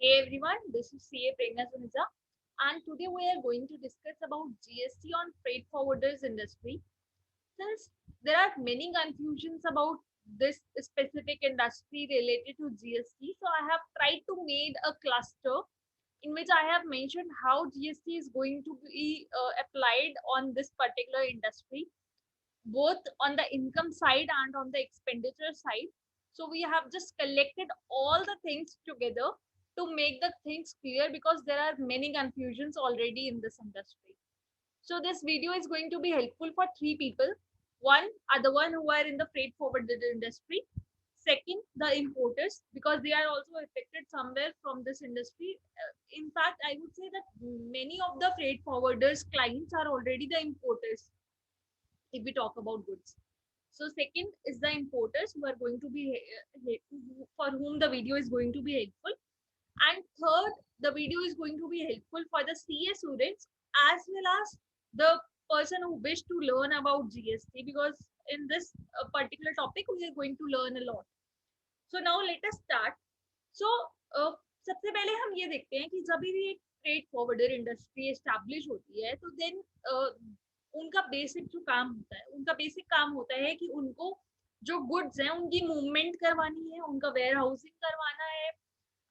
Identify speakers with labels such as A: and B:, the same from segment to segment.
A: Hey everyone, this is CA Prerna Suneja, and today we are going to discuss about GST on freight forwarders industry. Since there are many confusions about this specific industry related to GST, so I have tried to make a cluster in which I have mentioned how GST is going to be applied on this particular industry, both on the income side and on the expenditure side. So we have just collected all the things together to make the things clear because there are many confusions already in this industry. So this video is going to be helpful for three people. One are the one who are in the freight forwarded industry. Second, the importers, because they are also affected somewhere from this industry. In fact, I would say that many of the freight forwarders clients are already the importers if we talk about goods. So second is the importers who are going to be for whom the video is going to be helpful. And third, the video is going to be helpful for the CA students as well as the person who wish to learn about GST, because in this particular topic we are going to learn a lot. So now let us start. So सबसे पहले हम ये देखते हैं कि जब भी एक फ्रेट फॉरवर्डर इंडस्ट्री एस्टैब्लिश होती है तो देन उनका बेसिक जो काम होता है, उनका बेसिक काम होता है कि उनको जो गुड्स हैं उनकी मूवमेंट करवानी है, उनका वेयर हाउसिंग करवाना है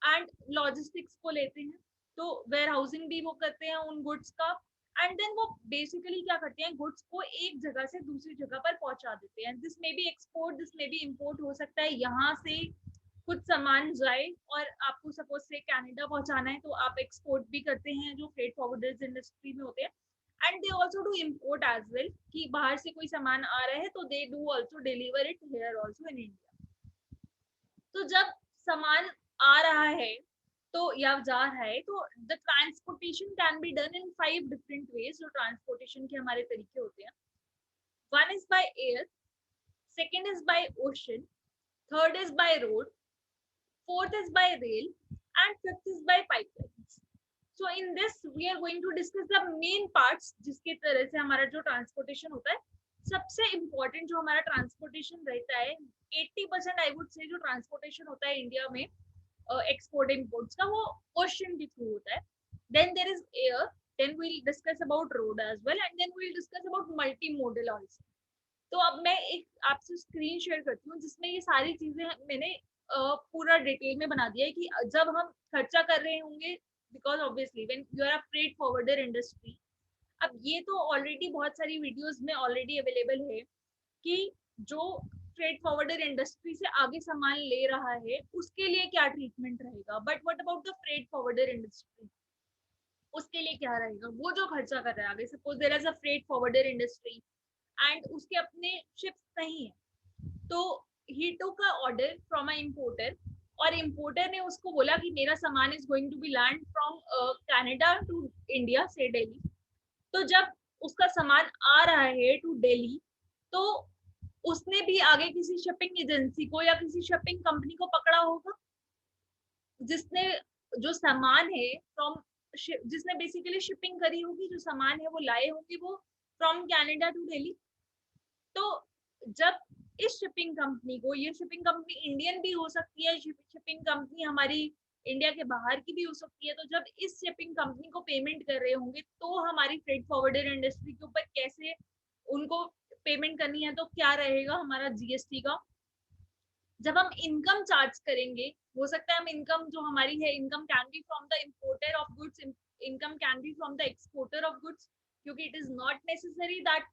A: एंड लॉजिस्टिक्स को लेते हैं, तो वेयर हाउसिंग भी वो करते हैं उन गुड्स का। एंड देन वो बेसिकली क्या करते हैं, गुड्स को एक जगह से दूसरी जगह पर पहुंचा देते हैं। दिस में भी एक्सपोर्ट, दिस में भी इंपोर्ट हो सकता है। यहाँ से कुछ सामान जाए और आपको सपोज से कनाडा पहुंचाना है तो आप एक्सपोर्ट भी करते हैं जो फ्रेट फॉरवर्डर्स इंडस्ट्री में होते हैं। And they also do import as well, कि बाहर से कोई सामान आ रहा है तो they do also deliver it here also in India. तो जब सामान आ रहा है तो या जा रहा है तो the transportation can be done in 5 different ways. जो ट्रांसपोर्टेशन के हमारे तरीके होते हैं, one is by air, second is by ocean, third is by road, fourth is by rail, and fifth is by pipelines. So in this we are going to discuss the main parts जिसके तरह से हमारा जो transportation होता है। सबसे important जो हमारा ट्रांसपोर्टेशन रहता है, 80% आई वुड से जो ट्रांसपोर्टेशन होता है इंडिया में एक्सपोर्ट इम्पोर्ट्स का, वो ओशन के थ्रू होता है। Then there is air, then we will discuss about road as well, and then we will discuss about multi modal also. तो अब मैं एक आपसे स्क्रीन शेयर करती हूँ जिसमें ये सारी चीजें मैंने पूरा डिटेल में बना दिया है कि जब हम खर्चा कर रहे होंगे, because obviously when you are a freight forwarder industry. अब ये तो ऑलरेडी बहुत सारी वीडियोस में ऑलरेडी अवेलेबल है कि जो फ्रेट फॉरवर्डर इंडस्ट्री से आगे सामान ले रहा है उसके लिए क्या ट्रीटमेंट रहेगा, but what about the freight forwarder industry, उसके लिए क्या रहेगा। वो जो खर्चा कर रहा है आगे, suppose there is a freight forwarder industry and उसके अपने शिप्स नहीं है, तो he took a order from a importer, और इंपोर्टर ने उसको बोला कि मेरा सामान is going to be land from Canada to India से दिल्ली। तो जब उसका सामान आ रहा है टू दिल्ली, तो उसने भी आगे किसी शिपिंग एजेंसी को या किसी शिपिंग कंपनी को पकड़ा होगा जिसने जो सामान है फ्रॉम, जिसने बेसिकली शिपिंग करी होगी, जो सामान है वो लाए होंगे वो फ्रॉम कनाडा टू दिल्ली। तो जब इस शिपिंग कंपनी को, ये शिपिंग कंपनी इंडियन भी हो सकती है, शिपिंग कंपनी हमारी इंडिया के बाहर की भी हो सकती है, तो जब इस शिपिंग कंपनी को पेमेंट कर रहे होंगे तो हमारी फ्रेट फॉरवर्डर इंडस्ट्री के ऊपर कैसे उनको पेमेंट करनी है, तो क्या रहेगा हमारा जीएसटी का। जब हम इनकम चार्ज करेंगे, हो सकता है हम इनकम जो हमारी है, income can be from the importer of goods, income can be from the exporter of goods, क्योंकि it is not necessary that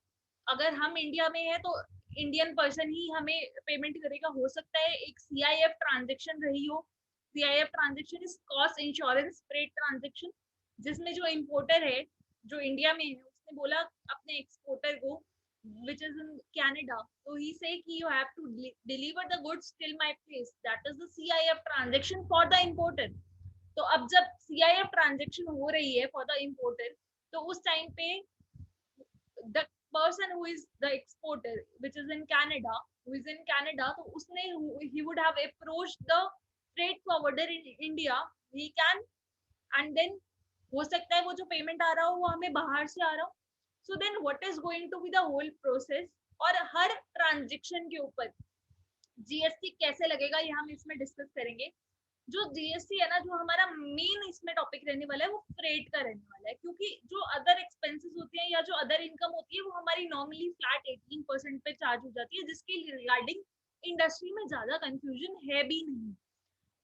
A: अगर हम इंडिया में है तो इंडियन पर्सन ही हमें पेमेंट करेगा। हो सकता है एक सीआईएफ ट्रांजेक्शन रही हो। CIF transaction is cost insurance freight transaction, जिसमें जो इंपोर्टर है जो इंडिया में है उसने बोला अपने एक्सपोर्टर को which is in Canada, so he say कि you have to deliver the goods till my place, that is the CIF transaction for the importer। तो अब जब CIF transaction हो रही है for the importer, तो उस टाइम पे the person who is the exporter which is in Canada, who is in Canada, तो उसने he would have approached the freight forwarder in India, he can, and then हो सकता है वो जो पेमेंट आ रहा हो वो हमें बाहर से आ रहा हो। So then what is going to be the whole process, और हर ट्रांजेक्शन के ऊपर जीएसटी कैसे लगेगा ये हम इसमें डिस्कस करेंगे। जो जीएसटी है ना, जो हमारा मेन इसमें टॉपिक रहने वाला है वो फ्रेट का रहने वाला है, क्योंकि जो अदर एक्सपेंसेस होते हैं या जो अदर इनकम होती है वो हमारी नॉर्मली फ्लैट 18% पे चार्ज हो जाती है, जिसके रिगार्डिंग इंडस्ट्री में ज्यादा कंफ्यूजन है भी नहीं।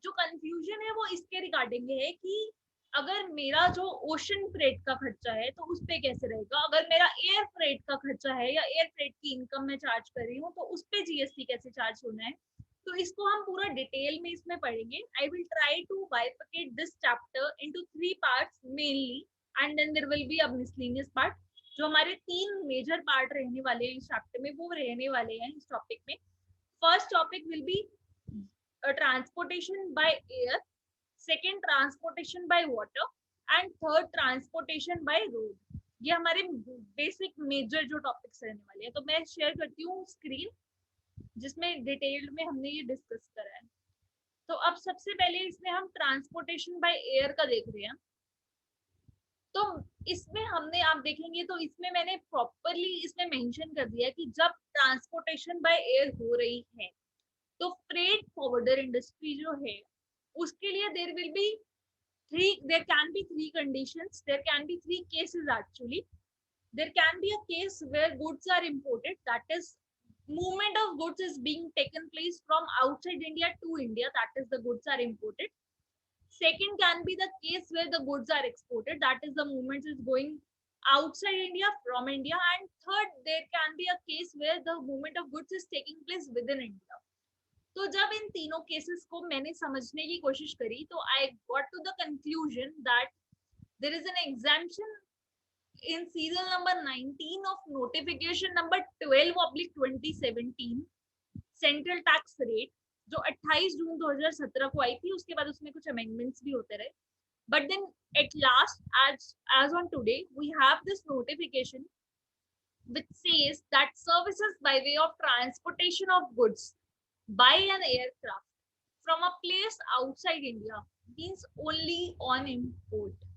A: जो कंफ्यूजन है वो इसके रिगार्डिंग है कि अगर मेरा जो ओशन फ्रेट का खर्चा है तो उस पे कैसे रहेगा, अगर मेरा एयर फ्रेट का खर्चा है या एयर फ्रेट की इनकम मैं चार्ज कर रही हूँ तो उस पे जीएसटी कैसे चार्ज होना है। तो इसको हम पूरा डिटेल में इसमें पढ़ेंगे। I will try to bifurcate this chapter into 3 parts mainly, and then there will be a miscellaneous part. जो हमारे 3 मेजर पार्ट रहने वाले हैं इस चैप्टर में वो रहने वाले हैं इस टॉपिक में। First topic will be transportation by air, second transportation by water, and third transportation by road। ये हमारे बेसिक मेजर जो टॉपिक्स रहने वाले हैं। तो मैं शेयर करती हूँ स्क्रीन जिसमें डिटेल में हमने ये डिस्कस करा है। तो अब सबसे पहले इसमें हम ट्रांसपोर्टेशन बाय एयर का देख रहे हैं। तो इसमें हमने, आप देखेंगे तो इसमें मैंने प्रॉपरली इसमें मेंशन कर दिया है कि जब ट्रांसपोर्टेशन बाय एयर हो रही है तो फ्रेट फॉरवर्डर इंडस्ट्री जो है उसके लिए there can be three conditions, there can be three cases actually. There can be a case where goods are imported, that is movement of goods is being taken place from outside India to India, that is the goods are imported. Second can be the case where the goods are exported, that is the movement is going outside India from India. And third, there can be a case where the movement of goods is taking place within India. तो जब इन तीनों cases को मैंने समझने की कोशिश करी तो I got to the conclusion that there is an exemption in serial number 19 of notification number 12/2017 central tax rate, जो 28 जून 2017 को आई थी। उसके बाद उसमें कुछ अमेंडमेंट्स भी होते रहे, but then at last as on today we have this notification which says that services by way of transportation of goods by an aircraft from a place outside India means only on import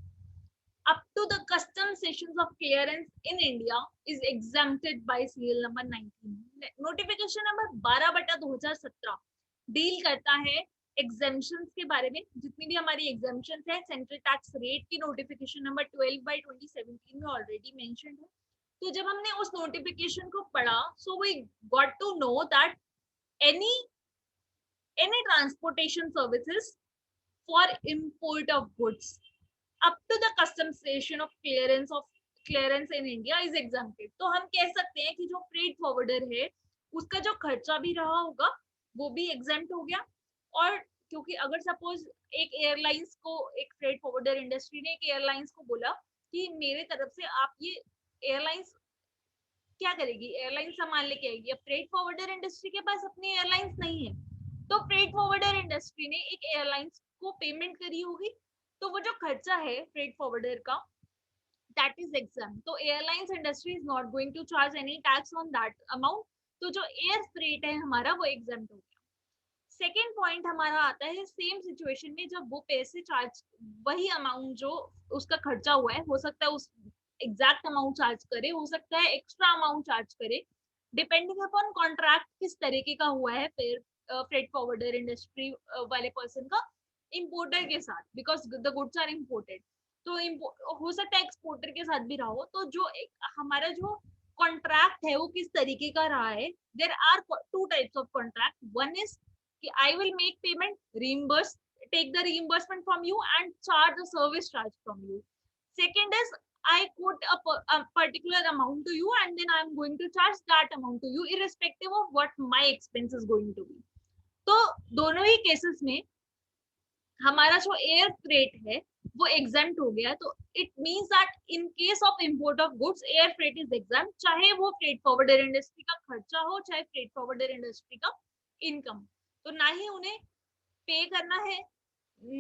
A: up to the custom sessions of clearance in India is exempted by serial number 19. Notification number 12/2017 deal करता है exemptions के बारे में। जितनी भी हमारी exemptions है central tax rate की नोटिफिकेशन नंबर 12/2017 में ऑलरेडी मेंशन्ड है। तो जब हमने उस नोटिफिकेशन को पढ़ा, so we got to know that any transportation services for import of goods up to the custom station of clearance in India is exempted। तो हम कह सकते हैं कि जो फ्रेट फॉरवर्डर है उसका जो खर्चा भी रहा होगा वो भी एग्जेम्प्ट हो गया। और क्योंकि अगर सपोज एक एयरलाइंस को, एक फ्रेट फॉरवर्डर इंडस्ट्री ने एक एयरलाइंस को बोला कि मेरे तरफ से आप ये, एयरलाइंस क्या करेगी, एयरलाइन सामान लेके आएगी। अब फ्रेट फॉरवर्डर इंडस्ट्री के पास अपनी एयरलाइंस नहीं है, तो फ्रेट फॉरवर्डर इंडस्ट्री ने एक एयरलाइंस को पेमेंट करी होगी, तो वो जो खर्चा है फ्रेट फॉरवर्डर का दैट इज एग्जाम। तो airlines industry is not going to charge any tax on that amount. तो जो एयर फ्रेट है हमारा वो एग्जाम हो गया। सेकेंड पॉइंट हमारा आता है सेम सिचुएशन में जब वो पैसे चार्ज, वही अमाउंट जो उसका खर्चा हुआ है, हो सकता है उस एग्जैक्ट अमाउंट चार्ज करे, हो सकता है एक्स्ट्रा अमाउंट चार्ज करे, डिपेंडिंग अपॉन कॉन्ट्रैक्ट किस तरीके का हुआ है फिर फ्रेट फॉरवर्डर इंडस्ट्री वाले पर्सन का इंपोर्टर के साथ, because the goods are imported. तो हो सकता है एक्सपोर्टर के साथ भी रहा हो। तो जो हमारा जो कॉन्ट्रैक्ट है वो किस तरीके का रहा है, there are 2 types of contract. One is कि I will make payment, reimburse, take the reimbursement from you and charge the service charge from you. Second is I quote a particular amount to you and then I am going to charge that amount to you irrespective of what my expense is going to be. तो दोनों ही cases में हमारा जो air freight है वो exempt हो गया। तो it means that in case of import of goods air freight is exempt, चाहे वो फ्रेट फॉरवर्डर इंडस्ट्री का खर्चा हो चाहे फ्रेट फॉरवर्डर इंडस्ट्री का इनकम। तो ना ही उन्हें पे करना है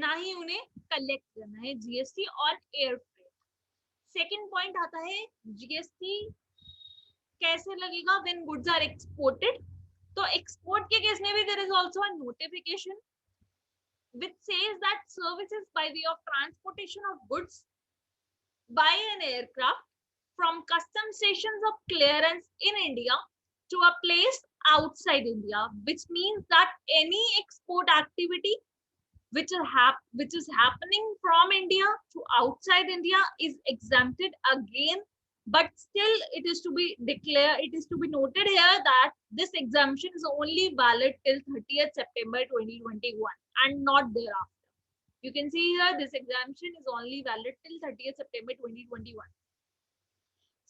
A: ना ही उन्हें कलेक्ट करना है जीएसटी और एयर फ्रेट। सेकेंड पॉइंट आता है जीएसटी कैसे लगेगा व्हेन गुड्स आर एक्सपोर्टेड। तो एक्सपोर्ट के केस में भी there is also a notification which says that services by way of transportation of goods by an aircraft from custom stations of clearance in India to a place outside India, which means that any export activity which is happening from India to outside India is exempted again, but still it is to be declared, it is to be noted here that this exemption is only valid till 30th September 2021 and not thereafter. You can see here this exemption is only valid till 30th September 2021.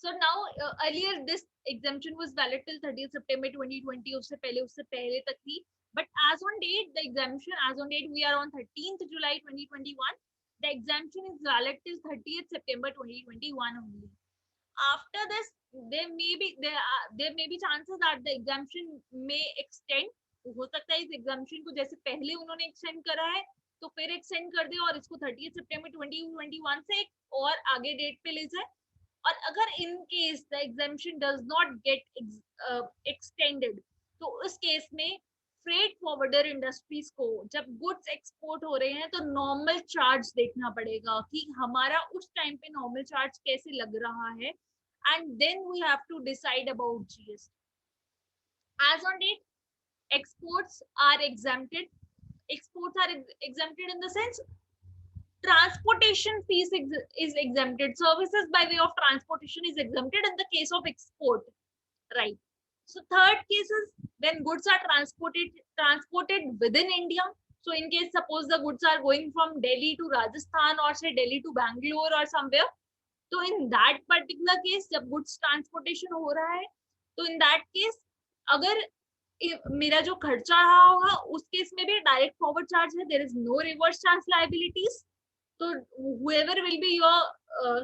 A: So now earlier this exemption was valid till 30th September 2020. उससे पहले तक थी. But as on date, the exemption, as on date, we are on 13th July 2021. The exemption is valid till 30th September 2021 only. After this, there may be chances that the exemption may extend. हो सकता है इस exemption को जैसे पहले उन्होंने extend करा है तो फिर extend कर दे और इसको 30th September 2021 से एक और आगे डेट पे ले जाए. और अगर in case the exemption does not get extended तो उस केस में फ्रेट फॉरवर्डर इंडस्ट्रीज को जब गुड्स एक्सपोर्ट हो रहे हैं तो नॉर्मल चार्ज देखना पड़ेगा कि हमारा उस टाइम पे नॉर्मल चार्ज कैसे लग रहा है and then we have to decide about GST. As on date exports are exempted. Exports are exempted in the sense transportation fees is exempted. Services by way of transportation is exempted in the case of export, right? So third case is when goods are transported within India. So in case suppose the goods are going from Delhi to Rajasthan or say Delhi to Bangalore or somewhere, so in that particular case जब goods transportation हो रहा है तो in that case अगर मेरा जो खर्चा रहा होगा उस केस में भी डायरेक्ट फॉरवर्ड चार्ज है, there is no reverse charge liabilities. So whoever will be your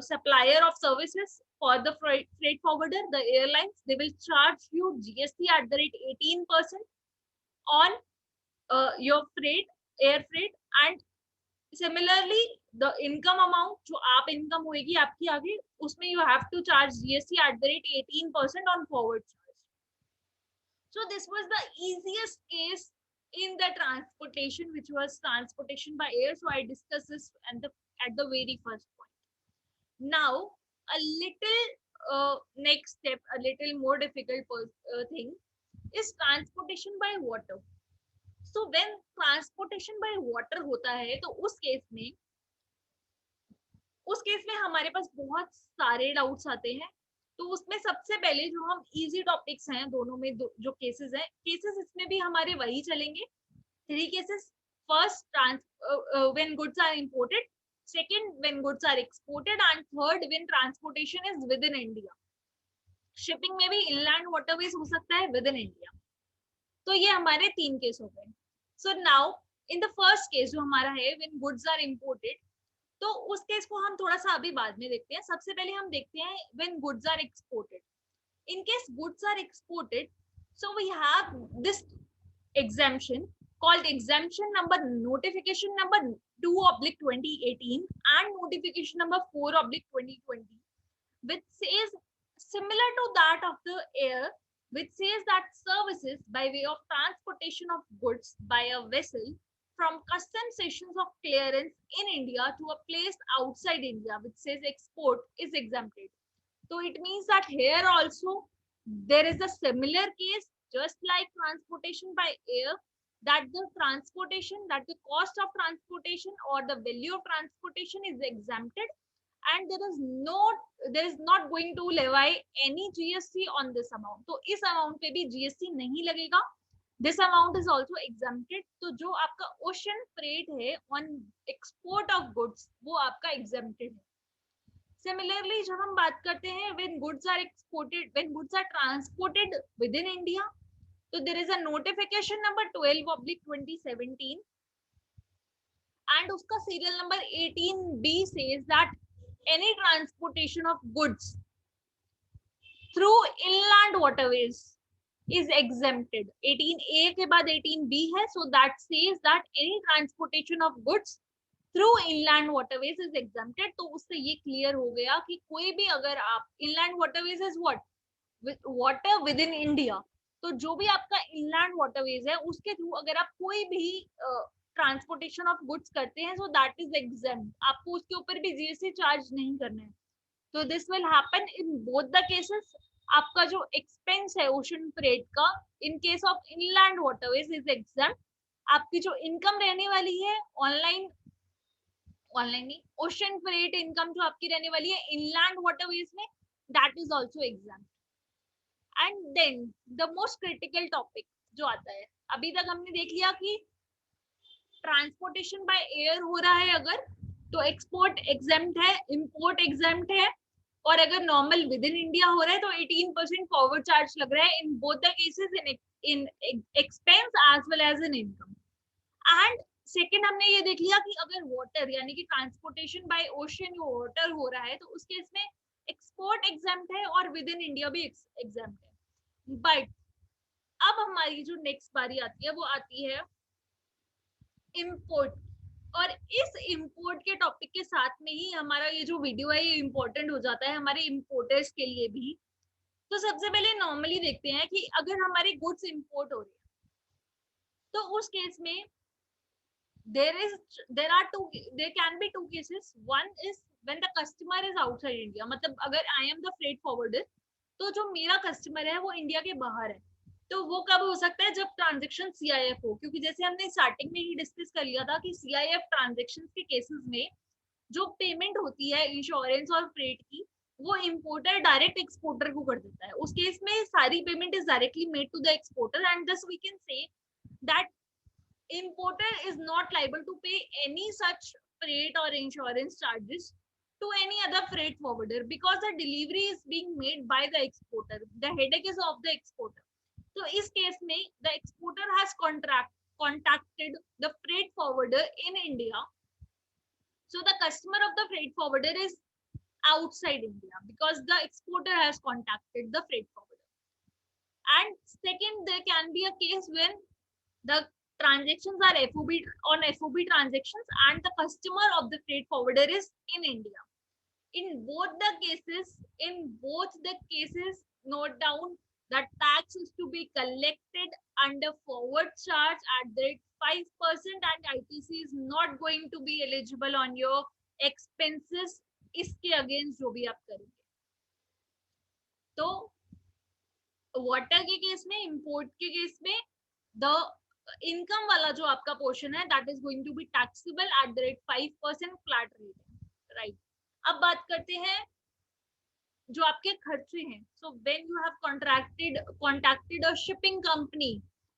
A: supplier of services for the freight forwarder, the airlines, they will charge you GST at the rate 18% on your air freight, and similarly the income amount जो आप income होगी आपकी आगे उसमें you have to charge GST at the rate 18% on forward charge. So this was the easiest case in the transportation, which was transportation by air. So I discussed this at the very first point. Now a little next step, a little more difficult thing is transportation by water. So when transportation by water होता है तो उस case में हमारे पास बहुत सारे doubts आते हैं. तो उसमें सबसे पहले जो हम इजी टॉपिक्स हैं दोनों में जो केसेस हैं, केसेस इसमें भी हमारे वही चलेंगे. 3 cases. First, when goods are imported. Second, when goods are exported. And third, when transportation is within India. Shipping में भी inland waterways हो सकता है within India. तो ये हमारे 3 केस हो गए. So now, in the first case जो हमारा है when goods are imported, तो उस केस को हम थोड़ा सा अभी बाद में देखते हैं. सबसे पहले हम देखते हैं when goods are exported. In case goods are exported, so we have this exemption called exemption number notification number 2/2018 and notification number 4/2020, which says similar to that of the air, which says that services by way of transportation of goods by a vessel from customs stations of clearance in India to a place outside India, which says export, is exempted. So it means that here also there is a similar case, just like transportation by air, that the cost of transportation or the value of transportation is exempted, and there is not going to levy any GST on this amount. तो इस amount पे भी GST नहीं लगेगा. This amount is also exempted. तो जो आपका ocean freight है on export of goods वो आपका exempted है. Similarly जब हम बात करते हैं when goods are transported within India, so there is a notification number 12/2017 and उसका serial number 18B says that any transportation of goods through inland waterways is exempted. 18A के बाद 18B है, so that says that any transportation of goods through inland waterways is exempted. तो उससे ये clear हो गया कि कोई भी अगर आप inland waterways is what? Water within India. तो जो भी आपका inland waterways है उसके थ्रू अगर आप कोई भी transportation of goods करते हैं, so that is exempt. आपको उसके ऊपर भी GST चार्ज नहीं करना है. तो this will happen in both the cases. आपका जो एक्सपेंस है ओशन फ्रेट का in case of inland waterways is exempt, आपकी जो इनकम रहने वाली है ऑनलाइन, ऑनलाइन नहीं, ओशन फ्रेट इनकम जो आपकी रहने वाली है इनलैंड वाटरवेज में, that is also exempt. And then the most critical topic जो आता है, अभी तक हमने देख लिया कि ट्रांसपोर्टेशन बाय एयर हो रहा है अगर, तो एक्सपोर्ट एग्जेम्प्ट है, इंपोर्ट एग्जेम्प्ट है, और अगर नॉर्मल विद इन इंडिया हो रहा है तो 18% फॉरवर्ड चार्ज लग रहा है in both the cases, in expense as well as in income. And second हमने ये देख लिया कि अगर वाटर यानी कि ट्रांसपोर्टेशन बाय ओशन वाटर हो रहा है तो उस केस में एक्सपोर्ट एग्जेम्प्ट है और विद इन इंडिया भी एग्जेम्प्ट है। बट अब हमारी जो नेक्स्ट बारी आती है वो आती है इम्पोर्ट, और इस इम्पोर्ट के टॉपिक के साथ में ही हमारा ये जो वीडियो है ये इम्पोर्टेंट हो जाता है हमारे इम्पोर्टर्स के लिए भी। तो सबसे पहले नॉर्मली देखते हैं कि अगर हमारे गुड्स इम्पोर्ट हो रहे हैं तो उस केस में there can be two cases. One is when the customer is outside India, मतलब अगर I am the freight forwarder तो जो मेरा कस्टमर है वो इंडिया के बाहर है, तो वो कब हो सकता है जब ट्रांजेक्शन CIF हो, क्योंकि जैसे हमने स्टार्टिंग में ही डिस्कस कर लिया था कि CIF ट्रांजेक्शन के केसेस में जो पेमेंट होती है इंश्योरेंस और फ्रेट की वो इम्पोर्टर डायरेक्ट एक्सपोर्टर को कर देता है। उस केस में सारी payment is directly made to the exporter and thus we can say that importer is not liable to pay any such freight or insurance charges to any other freight forwarder because the delivery is being made by the exporter. The headache is of the exporter. So इस case में the exporter has contacted the freight forwarder in India. So the customer of the freight forwarder is outside India because the exporter has contacted the freight forwarder. And second, there can be a case when the transactions are FOB on FOB transactions and the customer of the freight forwarder is in India. In both the cases, note down that tax is to be collected under forward charge at the rate 5% and ITC is not going to be eligible on your expenses इसके against जो भी आप करेंगे। तो water के case में, import के case में द इनकम वाला जो आपका पोर्शन है that is going to be taxable at the rate 5% flat rate, right. अब बात करते हैं जो आपके खर्चे हैं। So when you have contracted a shipping company,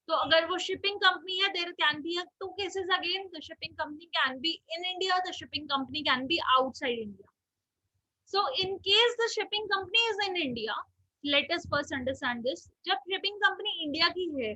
A: तो अगर वो शिपिंग कंपनी है there can be two cases again, the shipping company can be in India, the shipping company can be outside India. So in case the shipping company is in India, let us first understand this. जब shipping company India की है,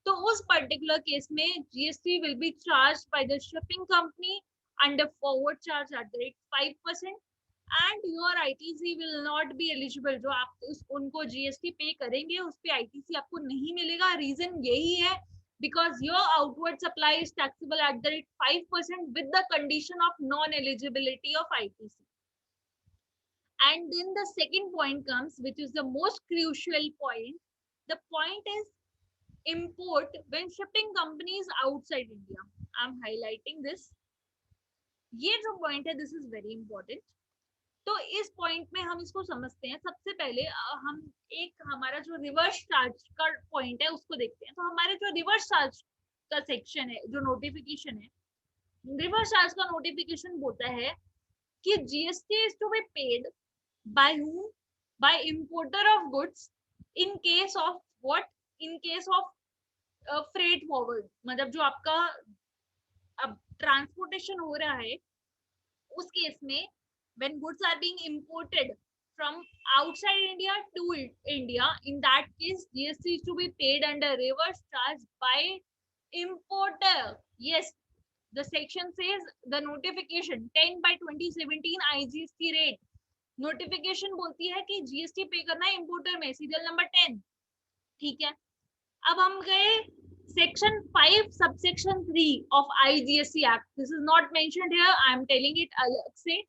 A: तो उस particular case में GST will be charged by the shipping company under forward charge at the rate 5%, and your ITC will not be eligible. जो आप उनको GST पे करेंगे उस पे ITC आपको नहीं मिलेगा। रीजन यही है because your outward supply is taxable at the rate 5% with the condition of non-eligibility of ITC. And then the second point comes, which is the most crucial point. The point is import when shipping companies outside India. I'm highlighting this. ये जो point है, this is very important. तो इस point में हम इसको समझते हैं। सबसे पहले हम एक हमारा जो रिवर्स चार्ज का पॉइंट है उसको देखते हैं। तो हमारे जो रिवर्स चार्ज का सेक्शन है, जो नोटिफिकेशन है, रिवर्स चार्ज का नोटिफिकेशन बोलता है कि GST is to be paid by whom? By importer of goods in case of what? In case of freight forward, मतलब जो आपका अब ट्रांसपोर्टेशन हो रहा है उस केस में when goods are being imported from outside India to India, in that case GST is to be paid under reverse charge by importer. Yes, the section says the notification 10 by 2017 IGST rate notification बोलती है कि GST पे करना है importer में, serial number 10, ठीक है। अब हम गए section 5 subsection 3 of IGST act, this is not mentioned here, I am telling it अलग से।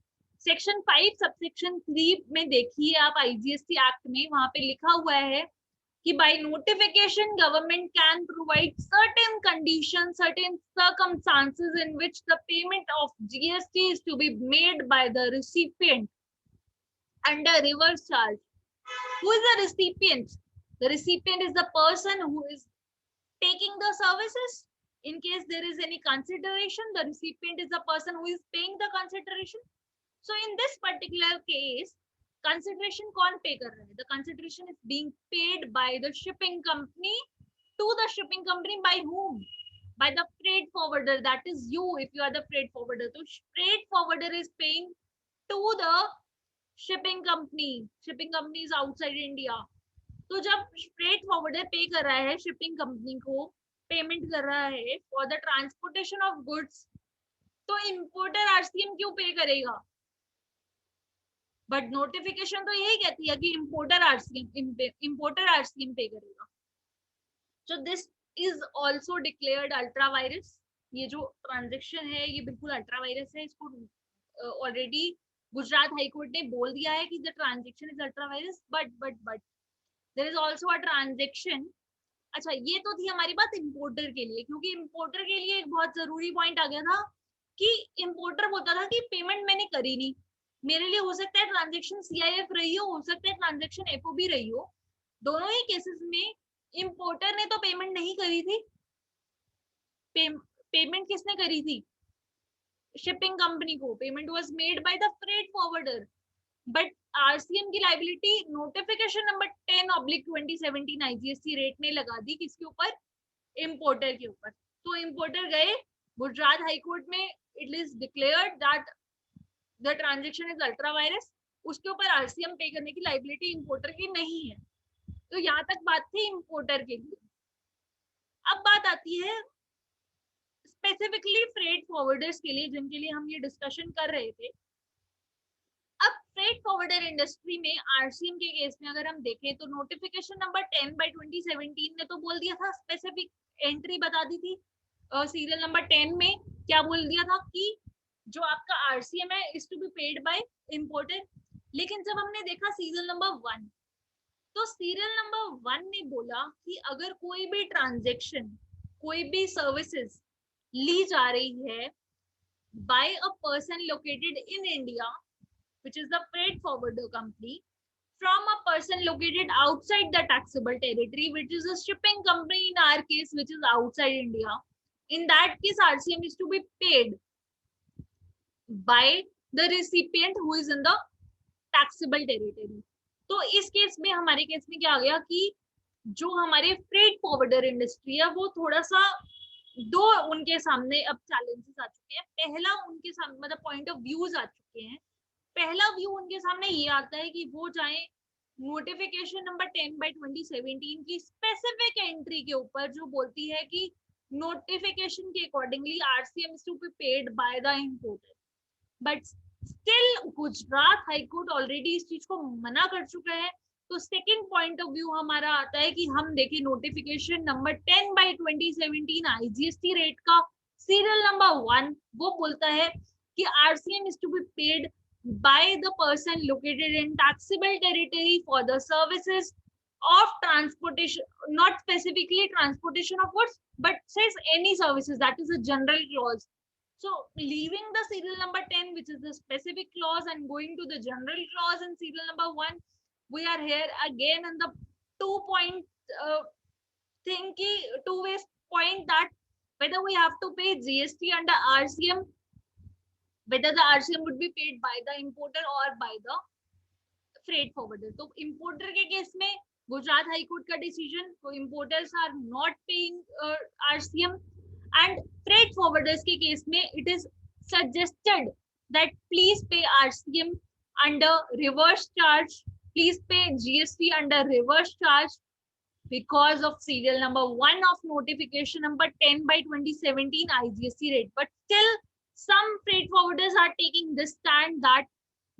A: सेक्शन 5 सबसेक्शन 3 में देखिए आप आईजीएसटी एक्ट में, वहां पे लिखा हुआ है कि by notification government can provide certain conditions, certain circumstances in which the payment of GST is to be made by the recipient under reverse charge. Who is the recipient? The recipient is the person who is taking the services, In case there is any consideration, the recipient is the person who is paying the consideration. So in this particular case, consideration कौन pay कर रहा है? The consideration is being paid by the shipping company to the shipping company. By whom? By the freight forwarder. That is you, if you are the freight forwarder. So freight forwarder is paying to the shipping company. Shipping company is outside India. तो जब freight forwarder पे कर रहा है shipping company को, payment कर रहा है for the transportation of goods, तो इंपोर्टर आरसीएम क्यों पे करेगा? बट नोटिफिकेशन तो यही कहती है कि इंपोर्टर आरसीएम पे करेगा. So this is also declared ultra vires. ये जो ट्रांजेक्शन है ये बिल्कुल अल्ट्रा वायरस है. इसको ऑलरेडी गुजरात हाईकोर्ट ने बोल दिया है कि the transaction is ultra vires. But there is also a transaction. अच्छा, ये तो थी हमारी बात इंपोर्टर के लिए, क्योंकि इंपोर्टर के लिए एक बहुत जरूरी पॉइंट आ गया था कि इंपोर्टर बोलता था कि पेमेंट मैंने करी नहीं. मेरे लिए हो सकता है ट्रांजेक्शन सीआईएफ रही हो सकता है ट्रांजेक्शन एफओबी रही हो. दोनों ही केसेस में इंपोर्टर ने तो पेमेंट नहीं करी थी. पेमेंट किसने करी थी? शिपिंग कंपनी को. Payment was made by the freight forwarder. But RCM की liability notification number 10/2017 IGST rate ने लगा दी किसके ऊपर? इंपोर्टर के ऊपर. तो इंपोर्टर गए गुजरात हाईकोर्ट में, it is declared that the transaction is ultra virus. उसके ऊपर आरसीएम पे करने की लाइबिलिटी इंपोर्टर की नहीं है. तो यहाँ तक बात थी इंपोर्टर के लिए. अब बात आती है स्पेसिफिकली फ्रेट फॉरवर्डर्स के लिए, जिनके लिए हम ये डिस्कशन कर रहे थे. अब फ्रेट फॉरवर्डर इंडस्ट्री में आरसीएम के केस में अगर हम देखें तो नोटिफिकेशन नंबर 10/2017 ने तो बोल दिया था, स्पेसिफिक एंट्री बता दी थी सीरियल नंबर 10 में. क्या बोल दिया था कि जो आपका आरसीएम है is to be paid by importer. लेकिन जब हमने देखा सीरियल नंबर 1, तो सीरियल नंबर 1 ने बोला कि अगर कोई भी ट्रांजेक्शन, कोई भी सर्विसेज ली जा रही है by a person located in India, which is the freight forwarder company, from a person located outside the taxable territory, which is a shipping company in our case, which is outside India. In that case, RCM is to be paid by the recipient who is in the taxable territory. तो इस case में, हमारे case में क्या आ गया कि जो हमारे फ्रेट फॉरवर्डर इंडस्ट्री है वो थोड़ा सा दो उनके सामने अब चैलेंजेस आ चुके हैं. पहला उनके सामने मतलब पॉइंट ऑफ व्यूज आ चुके हैं. पहला व्यू उनके सामने ये आता है कि वो चाहे नोटिफिकेशन नंबर 10/2017 की स्पेसिफिक एंट्री के ऊपर जो बोलती है कि नोटिफिकेशन के accordingly RCM is to be paid by the importer. But still Gujarat high court already इस चीज को मना कर चुका है. तो सेकंड पॉइंट ऑफ व्यू हमारा आता है कि हम देखें नोटिफिकेशन नंबर 10/2017 आईजीएसटी रेट का सीरियल नंबर 1, वो बोलता है कि RCM is to be paid by the person located in taxable territory for the services of transportation, not specifically transportation of goods, but says any services. That is a general clause. So leaving the serial number 10, which is the specific clause, and going to the general clause in serial number 1, we are here again in the 2-point two-way point, that whether we have to pay GST under RCM, whether the RCM would be paid by the importer or by the freight forwarder. तो importer के case में Gujarat high court का decision, तो importers are not paying RCM, and freight forwarders के case में it is suggested that please pay RCM under reverse charge, please pay GST under reverse charge because of serial number 1 of notification number 10/2017 IGST rate. But still some freight forwarders are taking this stand that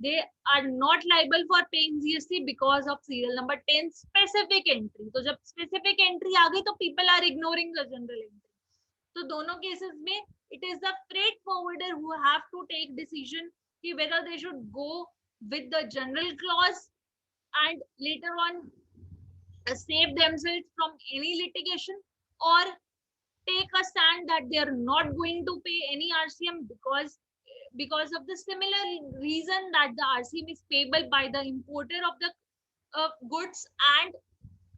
A: they are not liable for paying GST because of serial number 10 specific entry. तो जब specific entry आ गई तो people are ignoring the general entry. तो दोनों cases में it is the freight forwarder who have to take decision कि whether they should go with the general clause and later on save themselves from any litigation, or take a stand that they are not going to pay any RCM because of the similar reason that the RCM is payable by the importer of the goods, and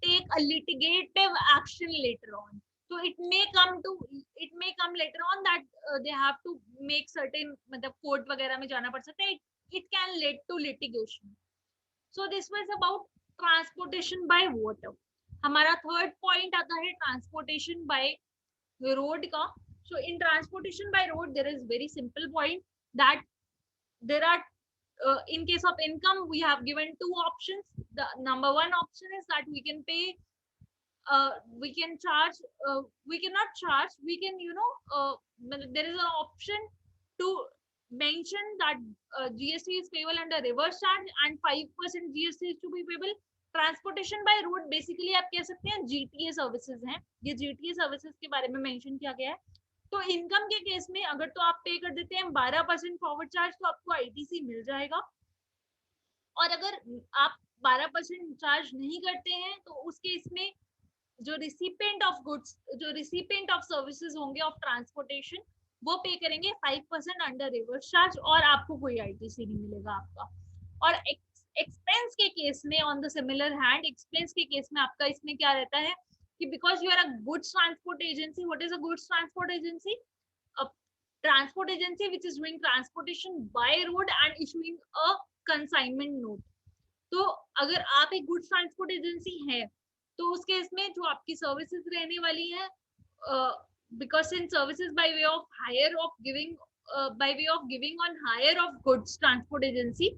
A: take a litigative action later on. So it may come later on that they have to make certain मतलब court वगैरह में जाना पड़ सकता है. It can lead to litigation. So this was about transportation by water. हमारा third point आता है ट्रांसपोर्टेशन बाय रोड का. So in transportation by road there is very simple point that there are in case of income we have given two options. The number one option is that we can pay we can charge we cannot charge, we can there is an option to mention that GST is payable under reverse charge and 5% GST is to be payable. Transportation by road basically आप कह सकते हैं GTA services हैं. ये GTA services के बारे में mention किया गया है. तो इनकम के केस में अगर तो आप पे कर देते हैं 12% फॉरवर्ड चार्ज तो आपको आईटीसी मिल जाएगा. और अगर आप 12% चार्ज नहीं करते हैं तो उस केस में जो रिसिपेंट ऑफ गुड्स, जो रिसिपेंट ऑफ सर्विसेज होंगे ऑफ ट्रांसपोर्टेशन, वो पे करेंगे 5% अंडर रिवर्स चार्ज और आपको कोई आईटीसी नहीं मिलेगा आपका. और एक्सपेंस के केस में on the similar hand, expense के केस में आपका इसमें क्या रहता है कि because you are a goods transport agency. What is a goods transport agency? transport agency which is doing transportation by road and issuing a consignment note. तो अगर आप एक गुड्स ट्रांसपोर्ट एजेंसी है तो उस केस में जो आपकी सर्विसेज रहने वाली है, because in services by way of hire of giving by way of giving on hire of goods transport agency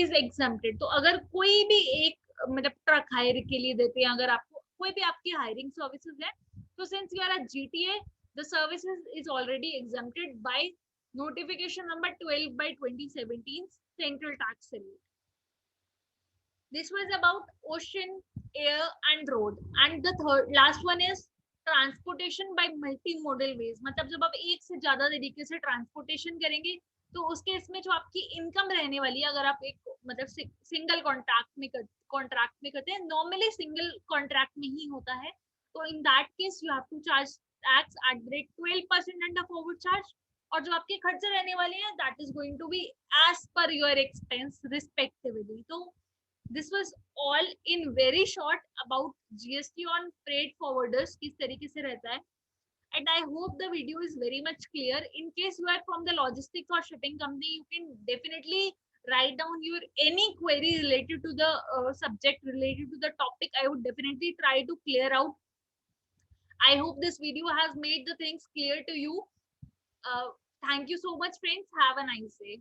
A: is exempted. तो अगर कोई भी एक मतलब ट्रक हायर के लिए देते हैं, अगर आपको कोई भी आपकी हायरिंग सर्विसेज है, तो since you are a GTA the services is already exempted by notification number 12 by 2017 central tax rate. This was about ocean, air and road. And the third last one is transportation by multimodal ways. मतलब जब आप एक से ज्यादा तरीके से transportation करेंगे तो उसके इसमें जो आपकी इनकम रहने वाली है, अगर आप एक मतलब सिंगल कॉन्ट्रैक्ट में करते हैं, नॉर्मली सिंगल कॉन्ट्रैक्ट में ही होता है, तो in that case you have to charge tax at the rate 12% under forward charge. और जो आपके खर्चे रहने वाले हैं that is going to be as per your expense respectively. तो this was all in very short about GST on freight forwarders किस तरीके से रहता है. And I hope the video is very much clear. In case you are from the logistics or shipping company, you can definitely write down your any query related to the subject, related to the topic. I would definitely try to clear out. I hope this video has made the things clear to you. Thank you so much, friends. Have a nice day.